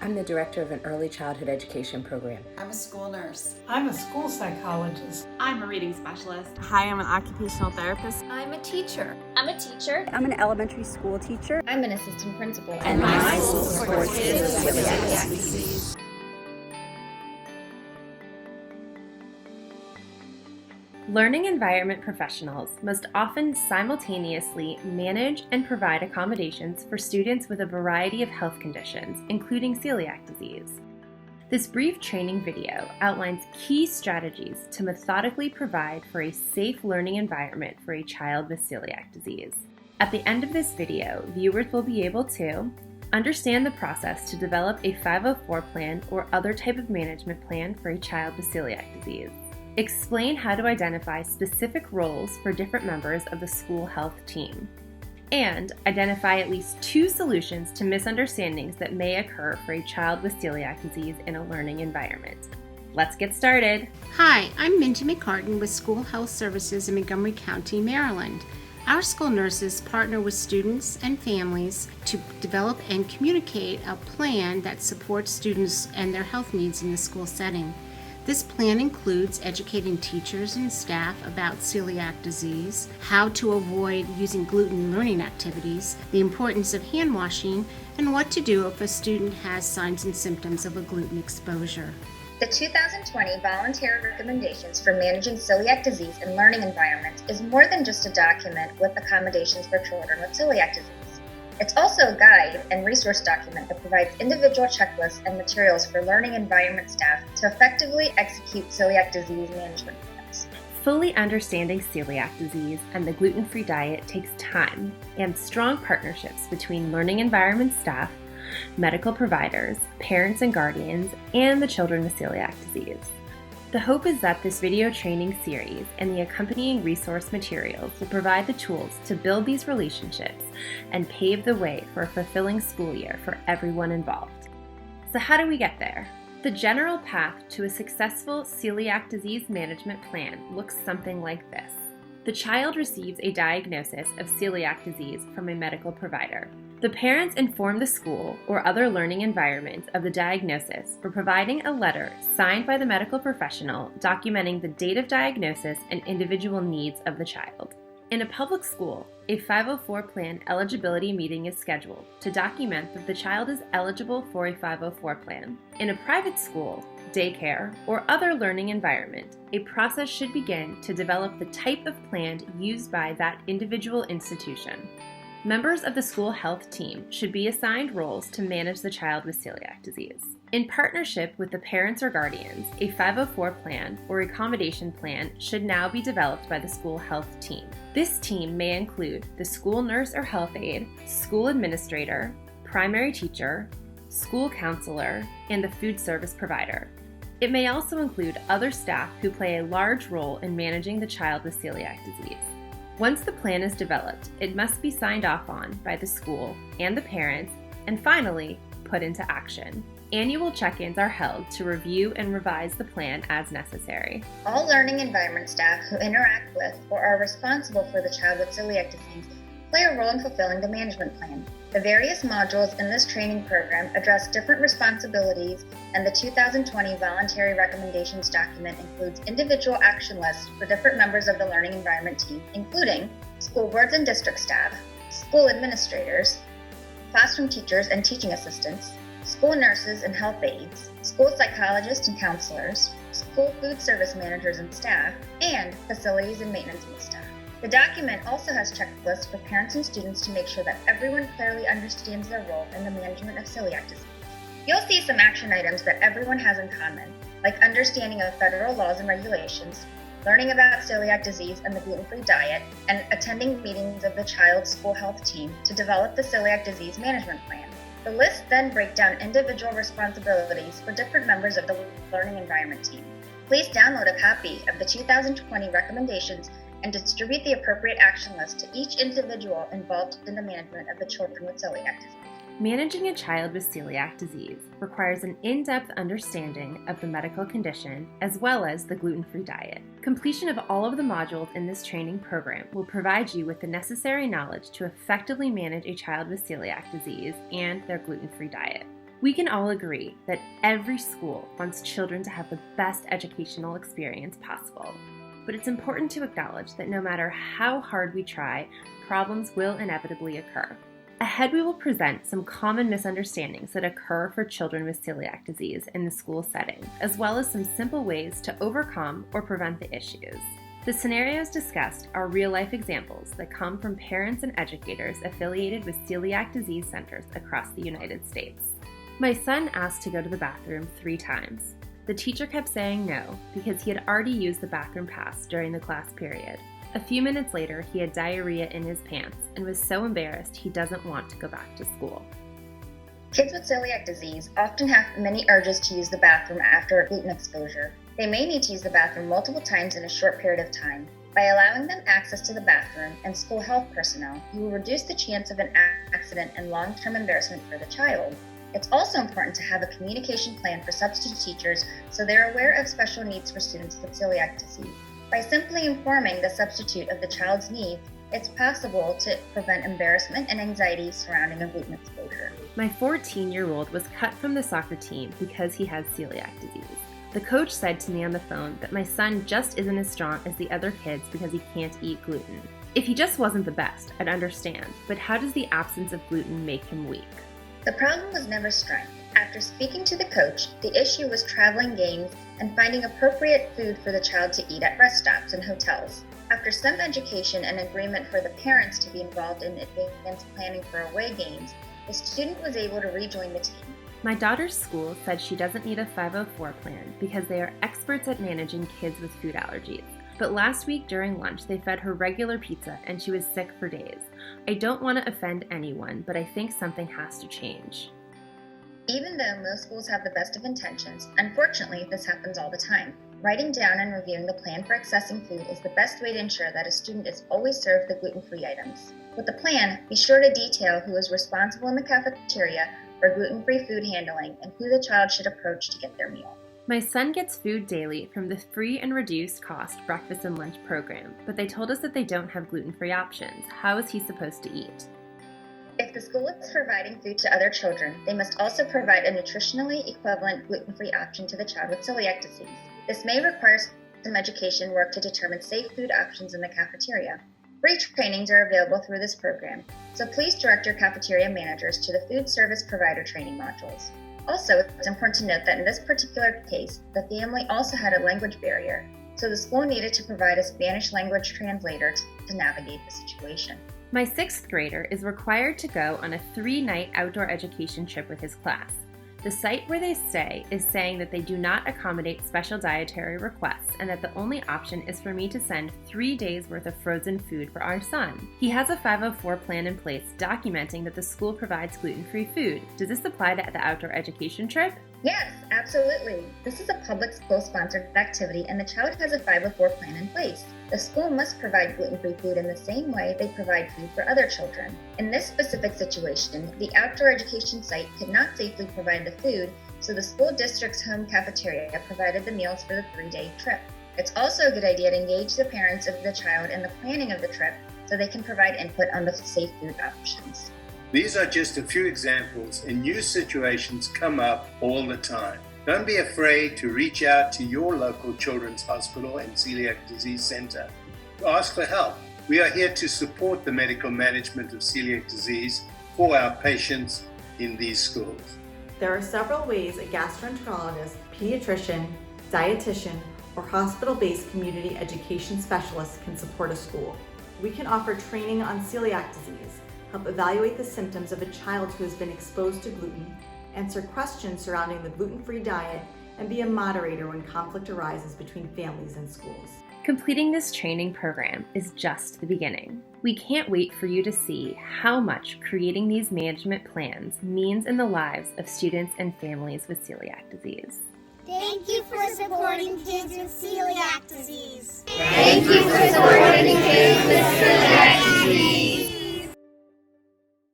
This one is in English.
I'm the director of an early childhood education program. I'm a school nurse. I'm a school psychologist. I'm a reading specialist. Hi, I'm an occupational therapist. I'm a teacher. I'm a teacher. I'm an elementary school teacher. I'm an assistant principal. And my school supports kids with celiac disease. Learning environment professionals must often simultaneously manage and provide accommodations for students with a variety of health conditions, including celiac disease. This brief training video outlines key strategies to methodically provide for a safe learning environment for a child with celiac disease. At the end of this video, viewers will be able to understand the process to develop a 504 plan or other type of management plan for a child with celiac disease. Explain how to identify specific roles for different members of the school health team, and identify at least 2 solutions to misunderstandings that may occur for a child with celiac disease in a learning environment. Let's get started. Hi, I'm Minty McCartan with School Health Services in Montgomery County, Maryland. Our school nurses partner with students and families to develop and communicate a plan that supports students and their health needs in the school setting. This plan includes educating teachers and staff about celiac disease, how to avoid using gluten learning activities, the importance of hand washing, and what to do if a student has signs and symptoms of a gluten exposure. The 2020 Voluntary Recommendations for Managing Celiac Disease in Learning Environments is more than just a document with accommodations for children with celiac disease. It's also a guide and resource document that provides individual checklists and materials for learning environment staff to effectively execute celiac disease management plans. Fully understanding celiac disease and the gluten-free diet takes time and strong partnerships between learning environment staff, medical providers, parents and guardians, and the children with celiac disease. The hope is that this video training series and the accompanying resource materials will provide the tools to build these relationships and pave the way for a fulfilling school year for everyone involved. So how do we get there? The general path to a successful celiac disease management plan looks something like this. The child receives a diagnosis of celiac disease from a medical provider. The parents inform the school or other learning environment of the diagnosis by providing a letter signed by the medical professional documenting the date of diagnosis and individual needs of the child. In a public school, a 504 plan eligibility meeting is scheduled to document that the child is eligible for a 504 plan. In a private school, daycare, or other learning environment, a process should begin to develop the type of plan used by that individual institution. Members of the school health team should be assigned roles to manage the child with celiac disease. In partnership with the parents or guardians, a 504 plan or accommodation plan should now be developed by the school health team. This team may include the school nurse or health aide, school administrator, primary teacher, school counselor, and the food service provider. It may also include other staff who play a large role in managing the child with celiac disease. Once the plan is developed, it must be signed off on by the school and the parents, and finally, put into action. Annual check-ins are held to review and revise the plan as necessary. All learning environment staff who interact with or are responsible for the child with celiac disease play a role in fulfilling the management plan. The various modules in this training program address different responsibilities, and the 2020 Voluntary Recommendations document includes individual action lists for different members of the learning environment team, including school boards and district staff, school administrators, classroom teachers and teaching assistants, school nurses and health aides, school psychologists and counselors, school food service managers and staff, and facilities and maintenance staff. The document also has checklists for parents and students to make sure that everyone clearly understands their role in the management of celiac disease. You'll see some action items that everyone has in common, like understanding of federal laws and regulations, learning about celiac disease and the gluten-free diet, and attending meetings of the child's school health team to develop the celiac disease management plan. The lists then break down individual responsibilities for different members of the learning environment team. Please download a copy of the 2020 recommendations and distribute the appropriate action list to each individual involved in the management of the children with celiac disease. Managing a child with celiac disease requires an in-depth understanding of the medical condition as well as the gluten-free diet. Completion of all of the modules in this training program will provide you with the necessary knowledge to effectively manage a child with celiac disease and their gluten-free diet. We can all agree that every school wants children to have the best educational experience possible. But it's important to acknowledge that no matter how hard we try, problems will inevitably occur. Ahead, we will present some common misunderstandings that occur for children with celiac disease in the school setting, as well as some simple ways to overcome or prevent the issues. The scenarios discussed are real-life examples that come from parents and educators affiliated with celiac disease centers across the United States. My son asked to go to the bathroom 3 times. The teacher kept saying no because he had already used the bathroom pass during the class period. A few minutes later, he had diarrhea in his pants and was so embarrassed he doesn't want to go back to school. Kids with celiac disease often have many urges to use the bathroom after gluten exposure. They may need to use the bathroom multiple times in a short period of time. By allowing them access to the bathroom and school health personnel, you will reduce the chance of an accident and long-term embarrassment for the child. It's also important to have a communication plan for substitute teachers so they're aware of special needs for students with celiac disease. By simply informing the substitute of the child's needs, it's possible to prevent embarrassment and anxiety surrounding a gluten exposure. My 14-year-old was cut from the soccer team because he has celiac disease. The coach said to me on the phone that my son just isn't as strong as the other kids because he can't eat gluten. If he just wasn't the best, I'd understand, but how does the absence of gluten make him weak? The problem was never strength. After speaking to the coach, the issue was traveling games and finding appropriate food for the child to eat at rest stops and hotels. After some education and agreement for the parents to be involved in advanced planning for away games, the student was able to rejoin the team. My daughter's school said she doesn't need a 504 plan because they are experts at managing kids with food allergies. But last week during lunch, they fed her regular pizza and she was sick for days. I don't want to offend anyone, but I think something has to change. Even though most schools have the best of intentions, unfortunately, this happens all the time. Writing down and reviewing the plan for accessing food is the best way to ensure that a student is always served the gluten-free items. With the plan, be sure to detail who is responsible in the cafeteria for gluten-free food handling and who the child should approach to get their meal. My son gets food daily from the free and reduced cost breakfast and lunch program, but they told us that they don't have gluten-free options. How is he supposed to eat? If the school is providing food to other children, they must also provide a nutritionally equivalent gluten-free option to the child with celiac disease. This may require some education work to determine safe food options in the cafeteria. Free trainings are available through this program, so please direct your cafeteria managers to the food service provider training modules. Also, it's important to note that in this particular case, the family also had a language barrier, so the school needed to provide a Spanish language translator to navigate the situation. My 6th grader is required to go on a 3-night outdoor education trip with his class. The site where they stay is saying that they do not accommodate special dietary requests and that the only option is for me to send 3 days worth of frozen food for our son. He has a 504 plan in place documenting that the school provides gluten-free food. Does this apply to the outdoor education trip? Yes, absolutely. This is a public school-sponsored activity and the child has a 504 plan in place. The school must provide gluten-free food in the same way they provide food for other children. In this specific situation, the outdoor education site could not safely provide the food, so the school district's home cafeteria provided the meals for the 3-day trip. It's also a good idea to engage the parents of the child in the planning of the trip so they can provide input on the safe food options. These are just a few examples, and new situations come up all the time. Don't be afraid to reach out to your local children's hospital and celiac disease center to ask for help. We are here to support the medical management of celiac disease for our patients in these schools. There are several ways a gastroenterologist, pediatrician, dietitian, or hospital-based community education specialist can support a school. We can offer training on celiac disease, help evaluate the symptoms of a child who has been exposed to gluten, answer questions surrounding the gluten-free diet, and be a moderator when conflict arises between families and schools. Completing this training program is just the beginning. We can't wait for you to see how much creating these management plans means in the lives of students and families with celiac disease. Thank you for supporting kids with celiac disease. Thank you for supporting kids with celiac disease.